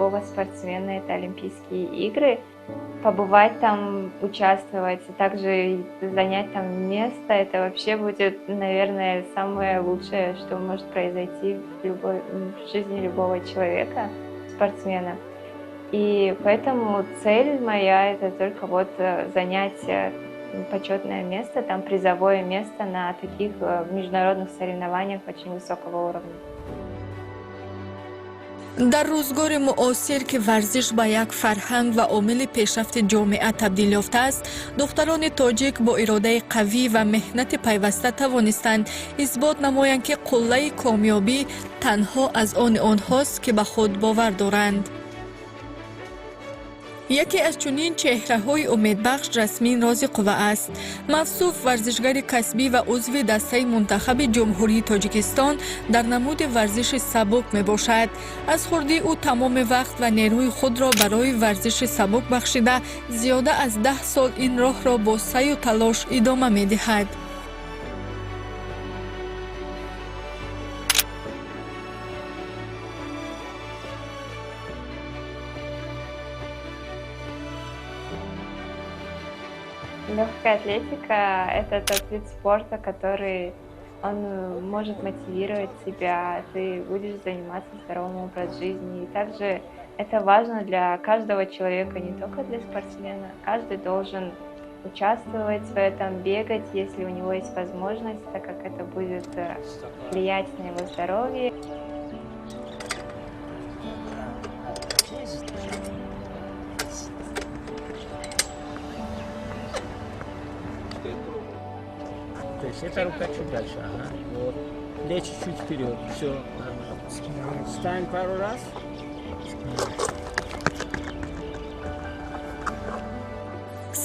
любого спортсмена это Олимпийские игры. Побывать там, участвовать, и также занять там место, это вообще будет, наверное, самое лучшее, что может произойти в жизни любого человека, спортсмена. И поэтому цель моя это только занять почетное место, там призовое место на таких международных соревнованиях очень высокого уровня. дар рӯзгори муосир ки варзиш ба як фарҳанг ва омили пешрафти ҷомеа табдил ёфтааст, духтарони тоҷик бо иродаи қавӣ ва меҳнати пайваста тавонистанд исбот намоянд ки қуллаи комёбӣ танҳо аз они онҳост ки ба худ бовар доранд. яке аз чунин чеҳраҳои умедбахш Жасмин Розиқова аст. мавсуф варзишгари касбӣ ва узви дастаи мунтахаби ҷумҳурии Тоҷикистон дар намуди варзиши сабук мебошад. аз хурди ӯ тамоми вақт ва нерӯи худро барои варзиши сабук бахшида, зиёда аз 10 сол ин роҳро бо саю талош идома медиҳад. Легкая атлетика – это тот вид спорта, который он может мотивировать тебя, ты будешь заниматься здоровым образом жизни. И также это важно для каждого человека, не только для спортсмена. Каждый должен участвовать в этом, бегать, если у него есть возможность, так как это будет влиять на его здоровье. То есть эта рука чуть дальше, ага. Вот. Плечи чуть вперед. Все нормально. Встань пару раз.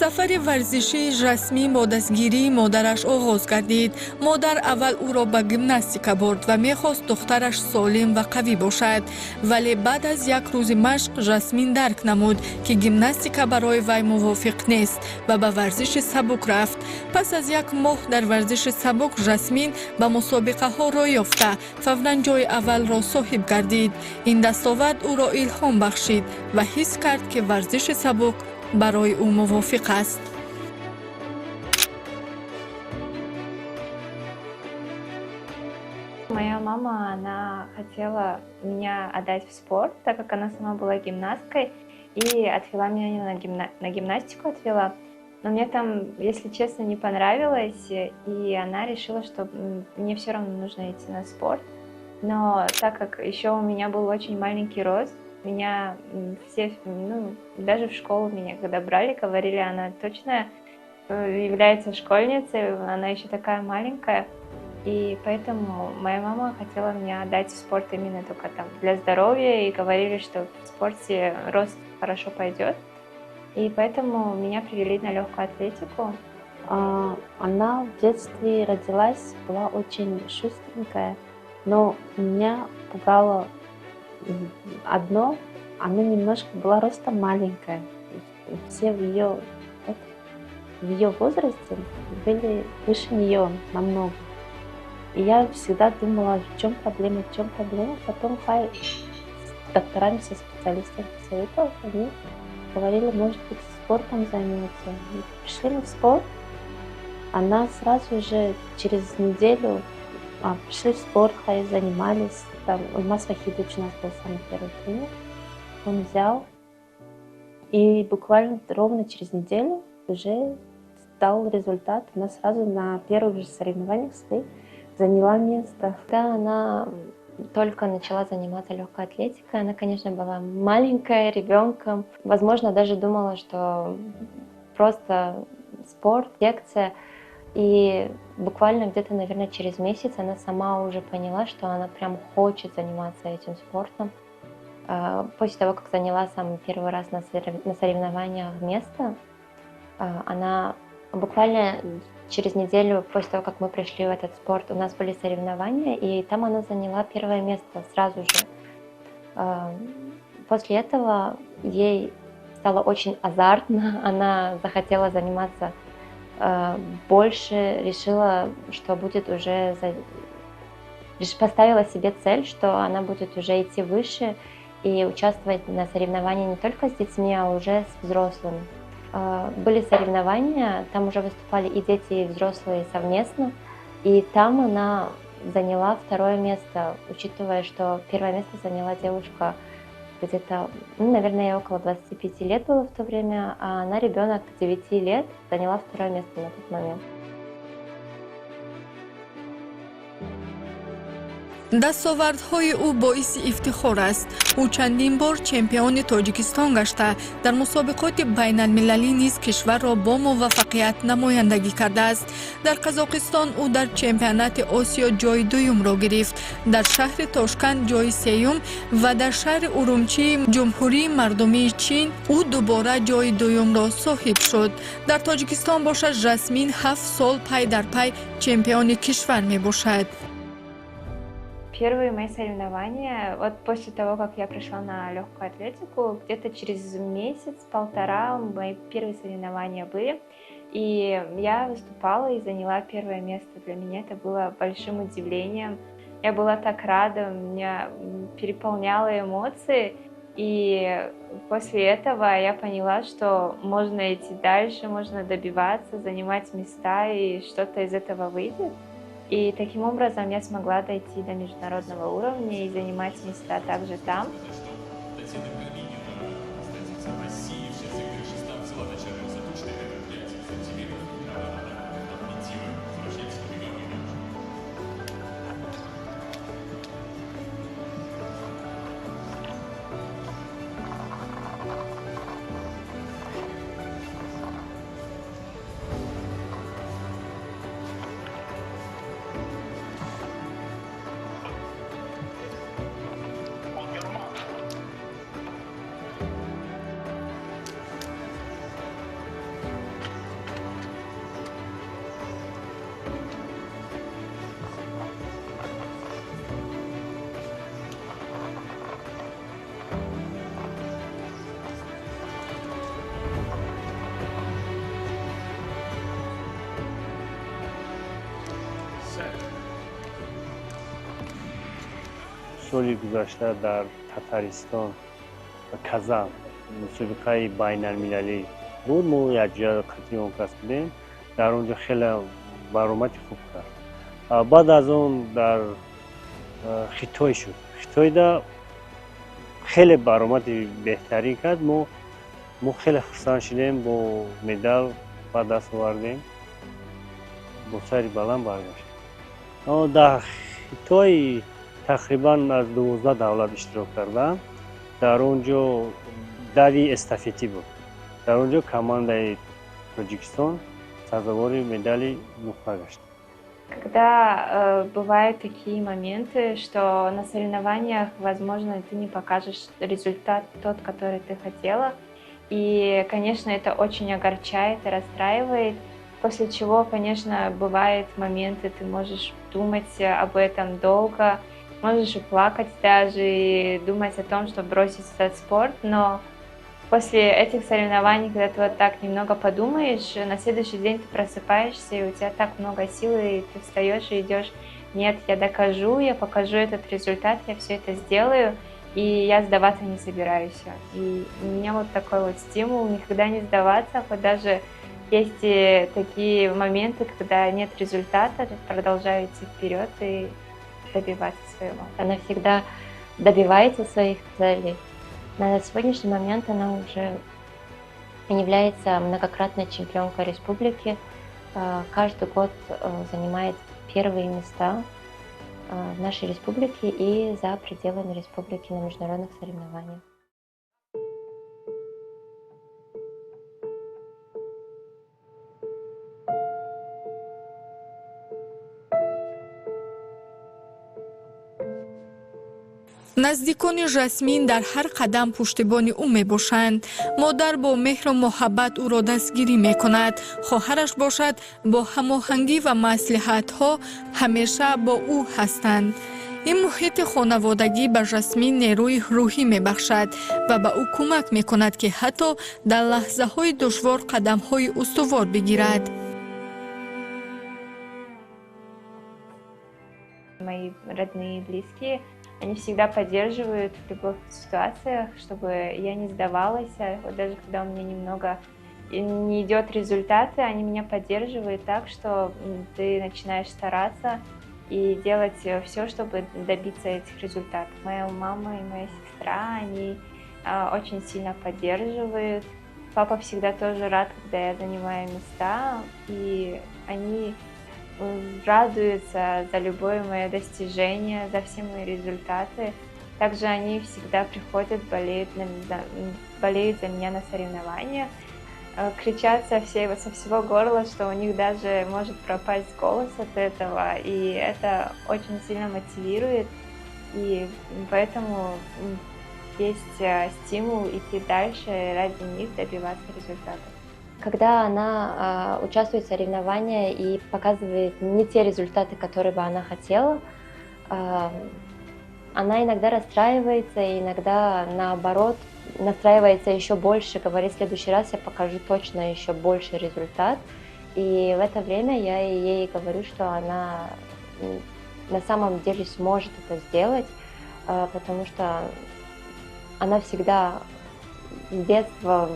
сафари варзишии Жасмин бо дастгирии модараш оғоз гардид. модар аввал ӯро ба гимнастика бурд ва мехост духтараш солим ва қавӣ бошад. вале баъд аз як рӯзи машқ Жасмин дарк намуд, ки гимнастика барои вай мувофиқ нест ва ба варзиши сабук рафт. пас аз як моҳ дар варзиши сабук Жасмин ба мусобиқаҳо рой ёфта, фавран ҷойи аввалро соҳиб гардид. ин дастовард ӯро илҳом бахшид ва ҳис кард, ки варзиши сабук барои ӯ мувофиқ аст. Моя мама, она хотела меня отдать в спорт, так как она сама была гимнасткой, и отвела меня на гимнастику отвела. Но мне там, если честно, не понравилось, и она решила, что мне все равно нужно идти на спорт. Но так как еще у меня был очень маленький рост, меня все, даже в школу меня когда брали, говорили, она точно является школьницей, она еще такая маленькая. И поэтому моя мама хотела меня отдать в спорт именно только там для здоровья, и говорили, что в спорте рост хорошо пойдет. И поэтому меня привели на легкую атлетику. Она в детстве родилась, была очень шустренькая, но меня пугало одно, она немножко была ростом маленькая. Все в ее возрасте были выше нее намного. И я всегда думала, в чем проблема. Потом с докторами, со специалистами советовала, они говорили, может быть, спортом займется. И пришли мы в спорт, она сразу же через неделю пришли в спорт, занимались. Там Ульмас Вахидович у нас был самый первый тренер. Он взял, и буквально ровно через неделю уже дал результат. Она сразу на первых же соревнованиях своих заняла место. Когда она только начала заниматься легкой атлетикой, она, конечно, была маленькая, ребенком. Возможно, даже думала, что просто спорт, секция. И буквально где-то, наверное, через месяц она сама уже поняла, что она прям хочет заниматься этим спортом. После того, как заняла самый первый раз на соревнованиях место, она буквально через неделю после того, как мы пришли в этот спорт, у нас были соревнования, и там она заняла первое место сразу же. После этого ей стало очень азартно, она захотела заниматься больше, решила, что будет уже... Поставила себе цель, что она будет уже идти выше, и участвовать на соревнованиях не только с детьми, а уже с взрослыми. Были соревнования, там уже выступали и дети, и взрослые совместно, и там она заняла 2 место, учитывая, что 1 место заняла девушка где-то, наверное, ей около 25 лет было в то время, а она, ребенок 9 лет, заняла 2 место на тот момент. дастовардҳои ӯ боиси ифтихор аст. ӯ чандин бор чемпиони Тоҷикистон гашта, дар мусобиқоти байналмилалӣ низ кишварро бо муваффақият намояндагӣ кардааст. Дар Қазоқистон ӯ дар чемпионати Осиё ҷои 2-ро гирифт, дар шаҳри Тошканд ҷои 3 ва дар шаҳри Урумчии Ҷумҳурии Мардумии Чин ӯ дубора ҷои 2-ро соҳиб шуд. Дар Тоҷикистон бошад Жасмин 7 сол пай дар пай чемпиони кишвар мебошад. Первые мои соревнования, вот после того, как я пришла на легкую атлетику, где-то через месяц-полтора мои первые соревнования были. И я выступала и заняла 1 место. Для меня это было большим удивлением. Я была так рада, меня переполняло эмоции. И после этого я поняла, что можно идти дальше, можно добиваться, занимать места, и что-то из этого выйдет. И таким образом я смогла дойти до международного уровня и занимать места также там. соли гузашта дар Татаристон ва Казан мусобиқаи байналмилалӣ буд. мо якҷоя қатъи он касб будем. Дар онҷо хеле баромади хуб кард. Баъд аз он дар Хитой шуд. Хитойда хеле баромади беҳтарӣ кард. мо хеле хурсанд шудем, бо медал ба даст овардем, бо сайри баланд баргаштем. Дар Хитой тақрибан аз 12 давлат иштирок карданд. Дар онҷо дави эстафетӣ буд. Дар онҷо командаи Тоҷикистон сазовори медали нуқта гашт. Когда бывают такие моменты, что на соревнованиях, возможно, ты не покажешь результат тот, который ты хотела, и, конечно, это очень огорчает и расстраивает, после чего, конечно, бывают моменты, ты можешь думать об этом долго, можешь и плакать даже, и думать о том, что бросить этот спорт, но после этих соревнований, когда ты вот так немного подумаешь, на следующий день ты просыпаешься, и у тебя так много сил, и ты встаешь и идешь: нет, я докажу, я покажу этот результат, я все это сделаю, и я сдаваться не собираюсь. И у меня вот такой вот стимул никогда не сдаваться, хоть даже есть и такие моменты, когда нет результата, продолжаю идти вперед и добиваться своего. Она всегда добивается своих целей. На сегодняшний момент она уже является многократной чемпионкой республики. Каждый год занимает первые места в нашей республике и за пределами республики на международных соревнованиях. наздикони Жасмин дар ҳар қадам пуштибони ӯ мебошанд. Модар бо меҳру муҳаббат ӯро дастгирӣ мекунад. хоҳараш бошад бо ҳамоҳангӣ ва маслиҳатҳо ҳамеша бо ӯ ҳастанд. ин муҳити хонаводагӣ ба Жасмин нерӯи рӯҳӣ мебахшад ва ба ӯ кӯмак мекунад, ки ҳатто дар лаҳзаҳои душвор қадамҳои устувор бигирад. Мои родные и близкие Они всегда поддерживают в любых ситуациях, чтобы я не сдавалась. Вот даже когда у меня немного не идет результаты, они меня поддерживают так, что ты начинаешь стараться и делать все, чтобы добиться этих результатов. Моя мама и моя сестра, они очень сильно поддерживают. Папа всегда тоже рад, когда я занимаю места, и они радуются за любое мое достижение, за все мои результаты. Также они всегда приходят, болеют за меня на соревнованиях, кричат со всего горла, что у них даже может пропасть голос от этого, и это очень сильно мотивирует, и поэтому есть стимул идти дальше и ради них добиваться результатов. Когда она участвует в соревнованиях и показывает не те результаты, которые бы она хотела, она иногда расстраивается, и иногда наоборот настраивается еще больше, говорит, в следующий раз я покажу точно еще больше результат. И в это время я ей говорю, что она на самом деле сможет это сделать, потому что она всегда с детства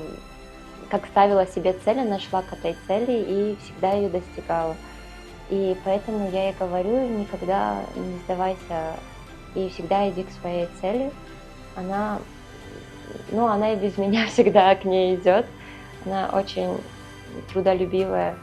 как ставила себе цель, она шла к этой цели и всегда ее достигала. И поэтому я ей говорю, никогда не сдавайся и всегда иди к своей цели. Она и без меня всегда к ней идет. Она очень трудолюбивая.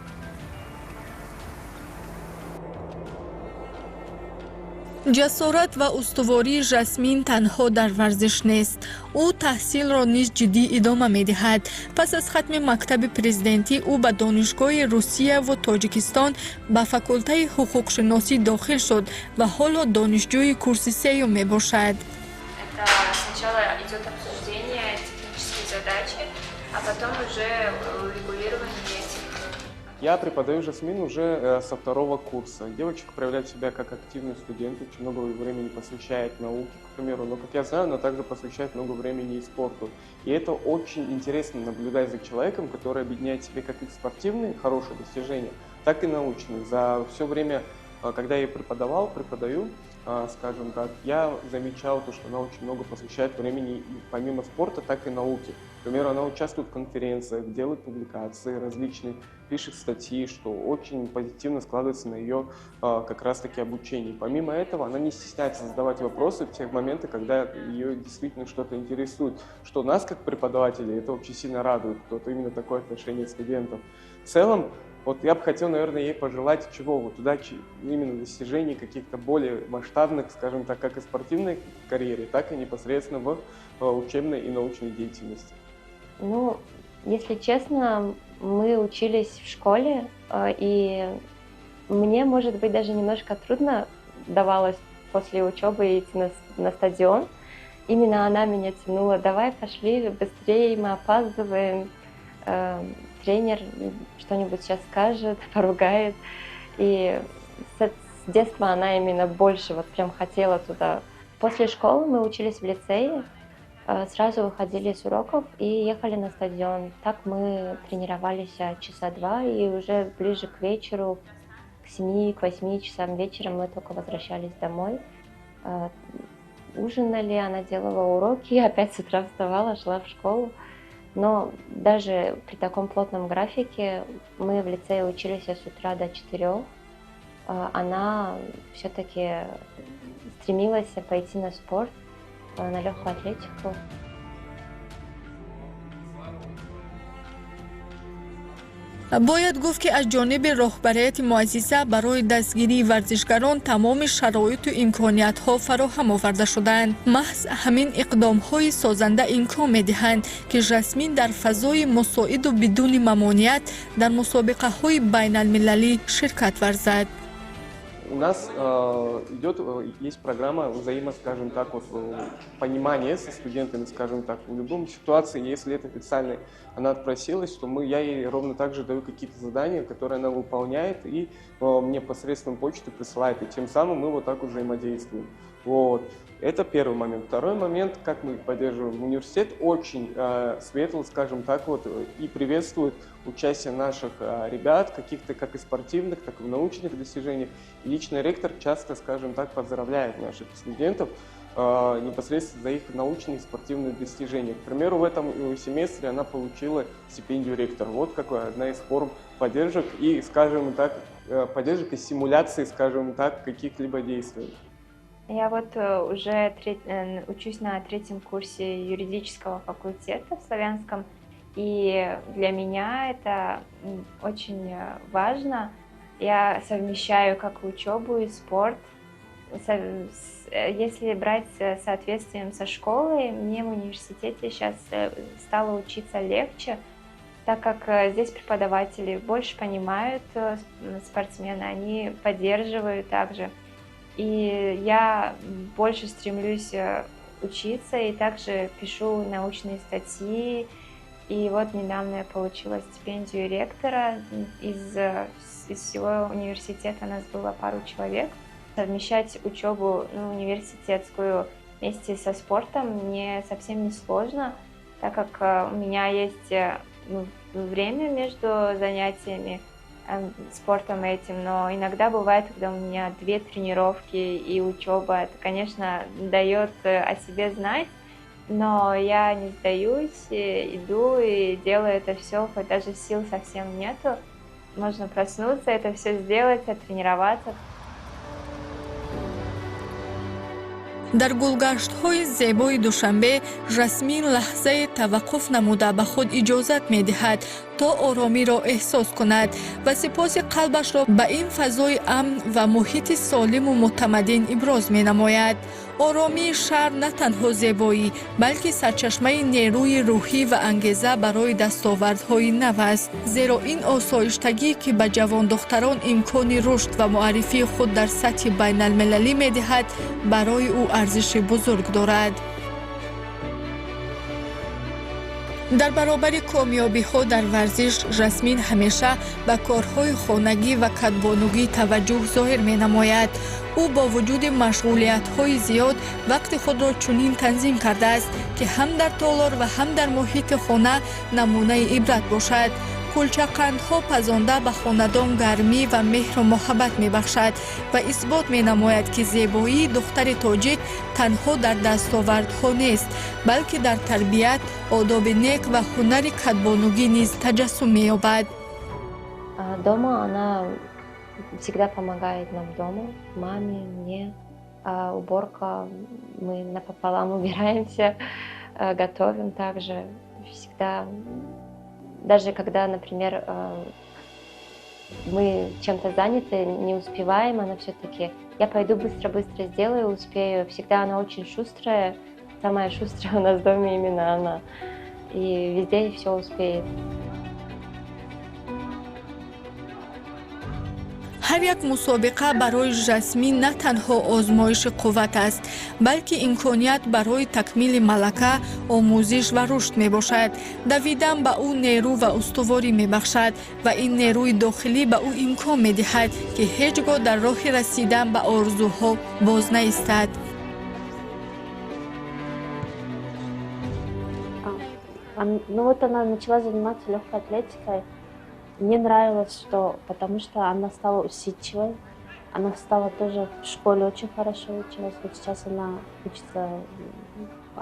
ҷасорат ва устувории жасмин танҳо дар варзиш нест. ӯ таҳсилро низ ҷиддӣ идома медиҳад. пас аз хатми мактаби президентӣ ӯ ба донишгоҳи Русия ва Тоҷикистон ба факултаи ҳуқуқшиносӣ дохил шуд ва ҳоло донишҷӯи курси сеюм мебошад. Это сначала идет обсуждение технической задачи, а потом уже регулирование этих. Я преподаю Жасмин уже со 2-го курса. Девочка проявляет себя как активный студент, очень много времени посвящает науке, к примеру, но, как я знаю, она также посвящает много времени и спорту. И это очень интересно наблюдать за человеком, который объединяет в себе как и спортивные хорошие достижения, так и научные. За все время, когда я ей преподаю, скажем так, я замечал то, что она очень много посвящает времени помимо спорта, так и науке. К примеру, она участвует в конференциях, делает публикации различные, пишет статьи, что очень позитивно складывается на ее как раз-таки обучении. Помимо этого, она не стесняется задавать вопросы в тех моментах, когда ее действительно что-то интересует, что нас, как преподавателей, это очень сильно радует, вот именно такое отношение студентов. В целом, вот я бы хотел, наверное, ей пожелать чего? Вот удачи, именно достижений каких-то более масштабных, скажем так, как и спортивной карьере, так и непосредственно в учебной и научной деятельности. Ну, если честно, мы учились в школе, и мне, может быть, даже немножко трудно давалось после учебы идти на стадион. Именно она меня тянула: давай, пошли, быстрее, мы опаздываем. Тренер что-нибудь сейчас скажет, поругает. И с детства она именно больше вот прям хотела туда. После школы мы учились в лицее, сразу выходили с уроков и ехали на стадион. Так мы тренировались часа 2, и уже ближе к вечеру, к 7, к 8 часам вечера мы только возвращались домой. Ужинали, она делала уроки, опять с утра вставала, шла в школу. Но даже при таком плотном графике, мы в лицее учились с утра до 4, она все-таки стремилась пойти на спорт, на легкую атлетику. бояд гуфт ки аз ҷониби роҳбарияти муассиса барои дастгирии варзишгарон тамоми шароиту имкониятҳо фароҳам оварда шудаанд. маҳз ҳамин иқдомҳои созанда имкон медиҳанд ки жасмин дар фазои мусоиду бидуни мамоният дар мусобиқаҳои байналмилалӣ ширкат варзад. У нас есть программа скажем так, вот, понимания со студентами, скажем так. В любой ситуации, если это официально она отпросилась, то я ей ровно так же даю какие-то задания, которые она выполняет, и мне посредством почты присылает, и тем самым мы вот так вот взаимодействуем. Вот. Это первый момент. Второй момент, как мы поддерживаем. Университет очень светлый, скажем так, вот, и приветствует участие наших ребят, каких-то как и спортивных, так и в научных достижениях. И лично ректор часто, скажем так, поздравляет наших студентов непосредственно за их научные и спортивные достижения. К примеру, в этом семестре она получила стипендию ректора. Вот какая одна из форм поддержек и, скажем так, поддержек и симуляции, скажем так, каких-либо действий. Я вот уже учусь на 3-м курсе юридического факультета в Славянском, и для меня это очень важно. Я совмещаю как учебу и спорт. Если брать с соответствием со школой, мне в университете сейчас стало учиться легче, так как здесь преподаватели больше понимают спортсмена, они поддерживают также. И я больше стремлюсь учиться и также пишу научные статьи. И вот недавно я получила стипендию ректора. Из всего университета нас было пару человек. Совмещать учебу университетскую вместе со спортом мне совсем не сложно, так как у меня есть время между занятиями спортом этим, но иногда бывает, когда у меня 2 тренировки и учеба, это, конечно, дает о себе знать, но я не сдаюсь, иду и делаю это все, хоть даже сил совсем нету. Можно проснуться, это все сделать, оттренироваться. дар гулгаштҳои зебои душанбе жасмин лаҳзае таваққуф намуда ба худ иҷозат медиҳад то оромиро эҳсос кунад ва сипоси қалбашро ба ин фазои амн ва муҳити солиму мутамаддин иброз менамояд. оромии шаҳр на танҳо зебоӣ, балки сарчашмаи нерӯи рӯҳӣ ва ангеза барои дастовардҳои нав аст. зеро ин осоиштагӣ, ки ба ҷавондухтарон имкони рушд ва муаррифии худ дар сатҳи байналмилалӣ медиҳад, барои ӯ арзиши бузург дорад. дар баробари комёбиҳо дар варзиш, жасмин ҳамеша ба корҳои хонагӣ ва катбонугӣ таваҷҷӯҳ зоҳир менамояд. ӯ бо вуҷуди машғулиятҳои зиёд вақти худро чунин танзим кардааст, ки ҳам дар толор ва ҳам дар муҳити хона намунаи ибрат бошад. кулчақандҳо пазонда ба хонадон гармӣ ва меҳру муҳаббат мебахшад ва исбот менамояд, ки зебоии духтари тоҷик танҳо дар дастовардҳо нест, балки дар тарбият, одоби нек ва ҳунари катбонугӣ низ таҷассум меёбад. Дома она всегда помогает нам дома, маме, мне. Уборка, мы напополам убираемся, готовим также. Всегда, даже когда, например, мы чем-то заняты, не успеваем, она все-таки, я пойду быстро-быстро сделаю, успею. Всегда она очень шустрая, самая шустрая у нас в доме именно она. И везде все успеет. ҳар як мусобиқа барои жасмин на танҳо озмоиши қувват аст, балки имконият барои такмили малака, омӯзиш ва рушд мебошад. давидан ба ӯ нерӯ ва устуворӣ мебахшад ва ин нерӯи дохилӣ ба ӯ имкон медиҳад, ки ҳеҷ гоҳ дар роҳи расидан ба орзуҳо боз наистад. Ну вот она начала заниматься легкой атлетикой. Мне нравилось, потому что она стала усидчивой, она стала тоже в школе очень хорошо училась, вот сейчас она учится,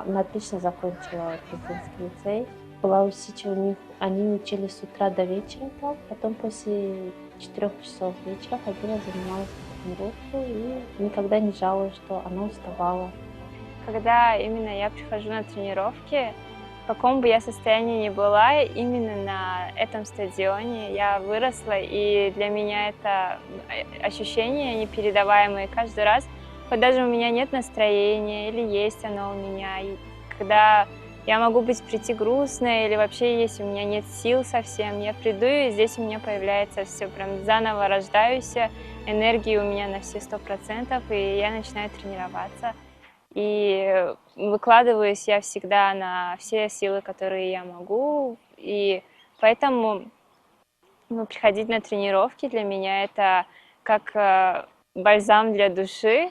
она отлично закончила президентский лицей, была усидчивой, они учились с утра до вечера, так, потом после 4 часов вечера ходила, занималась на тренировку и никогда не жалуюсь, что она уставала. Когда именно я прихожу на тренировки, в каком бы я состоянии ни была, именно на этом стадионе я выросла, и для меня это ощущение непередаваемое каждый раз. Хоть даже у меня нет настроения, или есть оно у меня, и когда я могу прийти грустная, или вообще если у меня нет сил совсем, я приду, и здесь у меня появляется все, прям заново рождаюсь, энергии у меня на все 100%, и я начинаю тренироваться. И выкладываюсь я всегда на все силы, которые я могу. И поэтому приходить на тренировки для меня это как бальзам для души,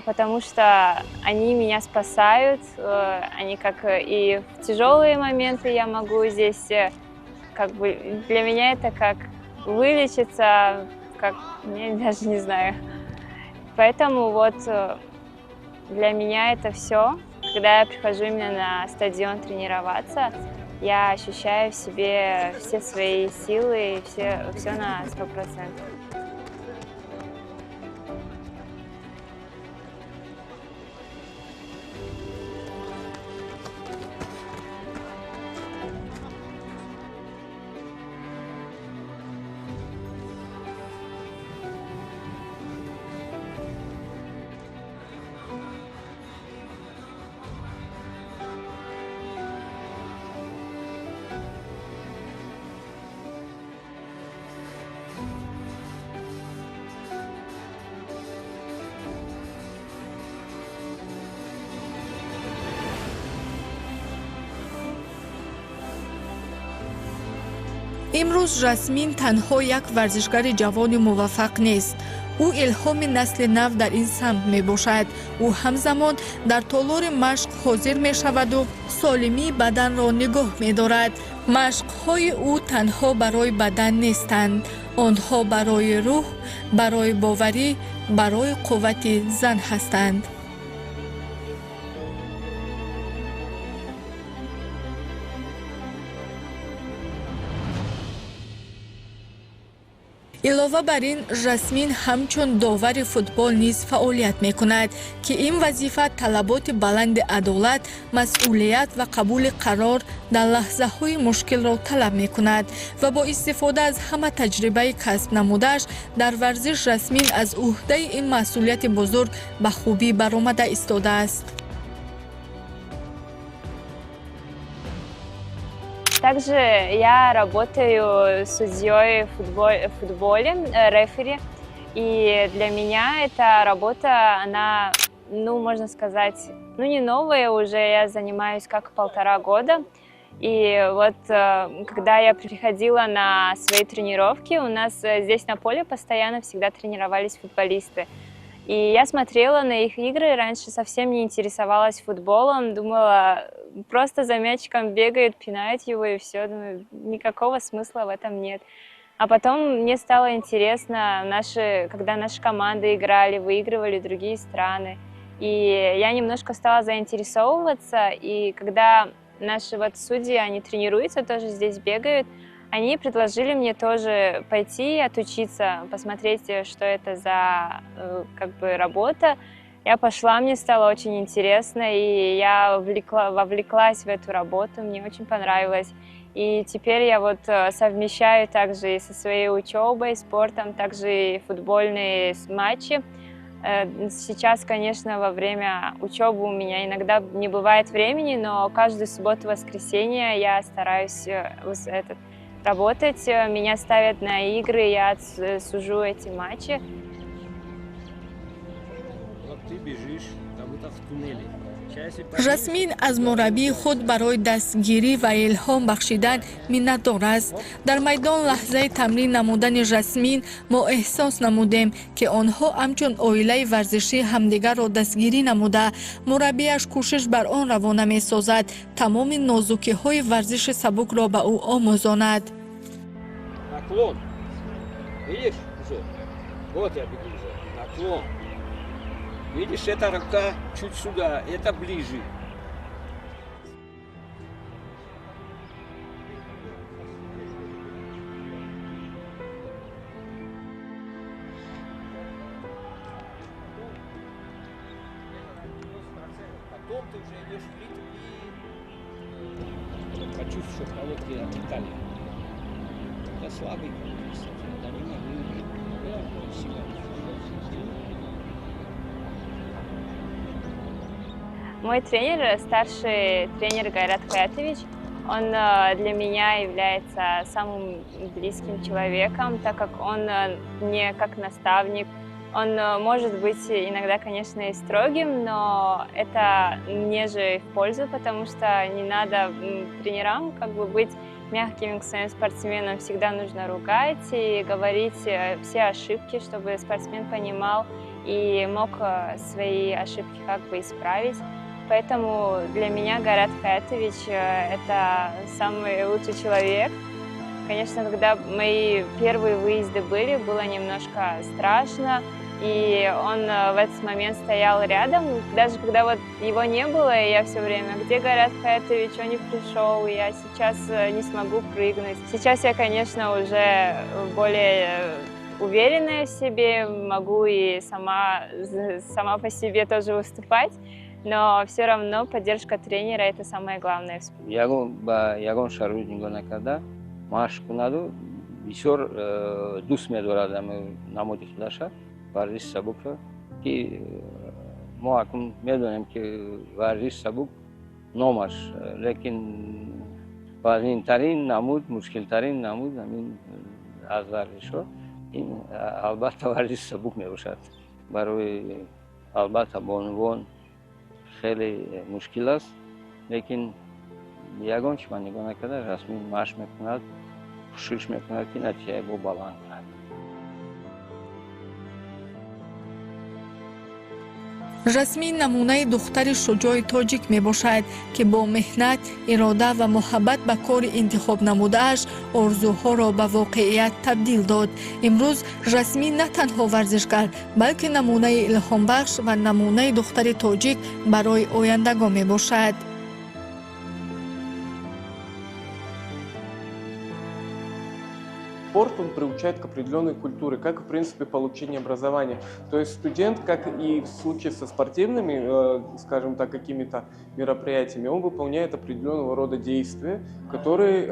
потому что они меня спасают. Они как и в тяжелые моменты я могу здесь, для меня это как вылечиться, как, я даже не знаю. Поэтому вот для меня это все. Когда я прихожу именно на стадион тренироваться, я ощущаю в себе все свои силы и все на 100%. имрӯз жасмин танҳо як варзишгари ҷавони муваффақ нест. ӯ илҳоми насли нав дар ин самт мебошад. ӯ ҳамзамон дар толори машқ ҳозир мешаваду солимии баданро нигоҳ медорад. машқҳои ӯ танҳо барои бадан нестанд. онҳо барои рӯҳ, барои боварӣ, барои қуввати зан ҳастанд. илова бар ин, жасмин ҳамчун довари футбол низ фаъолият мекунад, ки ин вазифа талаботи баланди адолат, масъулият ва қабули қарор дар лаҳзаҳои мушкилро талаб мекунад ва бо истифода аз ҳама таҷрибаи касб намудааш дар варзиш жасмин аз уҳдаи ин масъулияти бузург ба хубӣ баромада истодааст. Также я работаю судьей в футболе, рефери, и для меня эта работа, она, можно сказать, не новая уже, я занимаюсь как 1,5 года. И вот когда я приходила на свои тренировки, у нас здесь на поле постоянно всегда тренировались футболисты. И я смотрела на их игры, раньше совсем не интересовалась футболом, думала, просто за мячиком бегают, пинают его и все, думаю, никакого смысла в этом нет. А потом мне стало интересно, когда наши команды играли, выигрывали другие страны, и я немножко стала заинтересовываться, и когда наши судьи, они тренируются, тоже здесь бегают, они предложили мне тоже пойти отучиться, посмотреть, что это за работа. Я пошла, мне стало очень интересно, и я вовлеклась в эту работу, мне очень понравилось. И теперь я совмещаю также и со своей учебой, спортом, также и футбольные матчи. Сейчас, конечно, во время учебы у меня иногда не бывает времени, но каждую субботу-воскресенье я стараюсь работать. Меня ставят на игры, я сужу эти матчи. жасмин аз мураббии худ барои дастгирӣ ва илҳом бахшидан миннатдор аст. дар майдон лаҳзаи тамрин намудани жасмин мо эҳсос намудем, ки онҳо ҳамчун оилаи варзишӣ ҳамдигарро дастгирӣ намуда, мураббияш кӯшиш бар он равона месозад, тамоми нозукиҳои варзиши сабукро ба ӯ омӯзонад. Видишь, эта рука чуть сюда, это ближе. Потом ты уже идешь в ритм и почувствуешь короткие детали. Это слабый, кстати, да не могу. Мой тренер, старший тренер Гайрат Хаятович, он для меня является самым близким человеком, так как он мне как наставник. Он может быть иногда, конечно, и строгим, но это мне же в пользу, потому что не надо тренерам быть мягкими к своим спортсменам. Всегда нужно ругать и говорить все ошибки, чтобы спортсмен понимал и мог свои ошибки исправить. Поэтому для меня Гайрат Хаятович – это самый лучший человек. Конечно, когда мои первые выезды были, было немножко страшно, И он в этот момент стоял рядом. Даже когда вот его не было, я все время: где Гайрат Хаятович, он не пришел, я сейчас не смогу прыгнуть. Сейчас я, конечно, уже более уверенная в себе, могу и сама по себе тоже выступать, но все равно поддержка тренера — это самое главное. ягон шароит нигоҳ накарда машқ кунаду бисёр дӯст медорад намуди худаша варзиши сабукро, ки мо акнун медонем ки варзиши сабук номаш, лекин вазнинтарин намуд, мушкилтарин намуд аз варзишҳо ин албатта варзиши сабук мебошад. Барои албатта бонувон хеле мушкил аст, лекин ягон чи ман нигоҳ накарда Жасмин машқ мекунад, кӯшиш мекунад ки натиҷаи бо баланд кунад. жасмин намунаи духтари шуҷои тоҷик мебошад, ки бо меҳнат, ирода ва муҳаббат ба кори интихоб намудааш орзуҳоро ба воқеият табдил дод. имрӯз жасмин на танҳо варзишгар, балки намунаи илҳомбахш ва намунаи духтари тоҷик барои ояндагон мебошад. Спорт, он приучает к определенной культуре, как в принципе получение образования. То есть студент, как и в случае со спортивными, скажем так, какими-то мероприятиями, он выполняет определенного рода действия, которые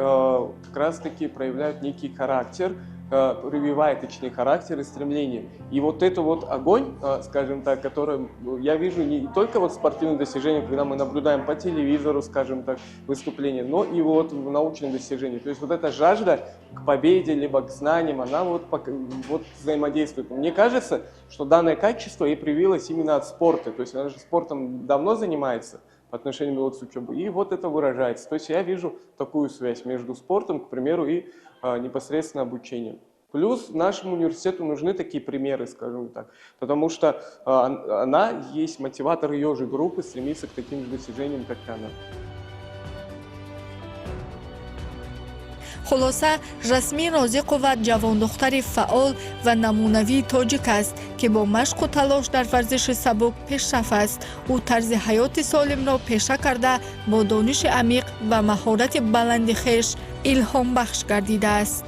как раз-таки проявляют некий характер, прививает, точнее, характер и стремление. И вот это вот огонь, скажем так, который я вижу не только вот в спортивных достижениях, когда мы наблюдаем по телевизору, скажем так, выступления, но и вот в научных достижениях. То есть вот эта жажда к победе, либо к знаниям, она вот взаимодействует. Мне кажется, что данное качество ей привилось именно от спорта. То есть она же спортом давно занимается по отношению вот с учебой, и вот это выражается. То есть я вижу такую связь между спортом, к примеру, и непосредственно обучением. Плюс нашему университету нужны такие примеры, скажем так, потому что она есть мотиватор ее же группы стремиться к таким же достижениям, как и она. хулоса, жасмин розиқоват ҷавондухтари фаъол ва намунавии тоҷик аст, ки бо машқу талош дар варзиши сабук пешраф аст. ӯ тарзи ҳаёти солимро пеша карда, бо дониши амиқ ва маҳорати баланди хеш илҳомбахш гардидааст.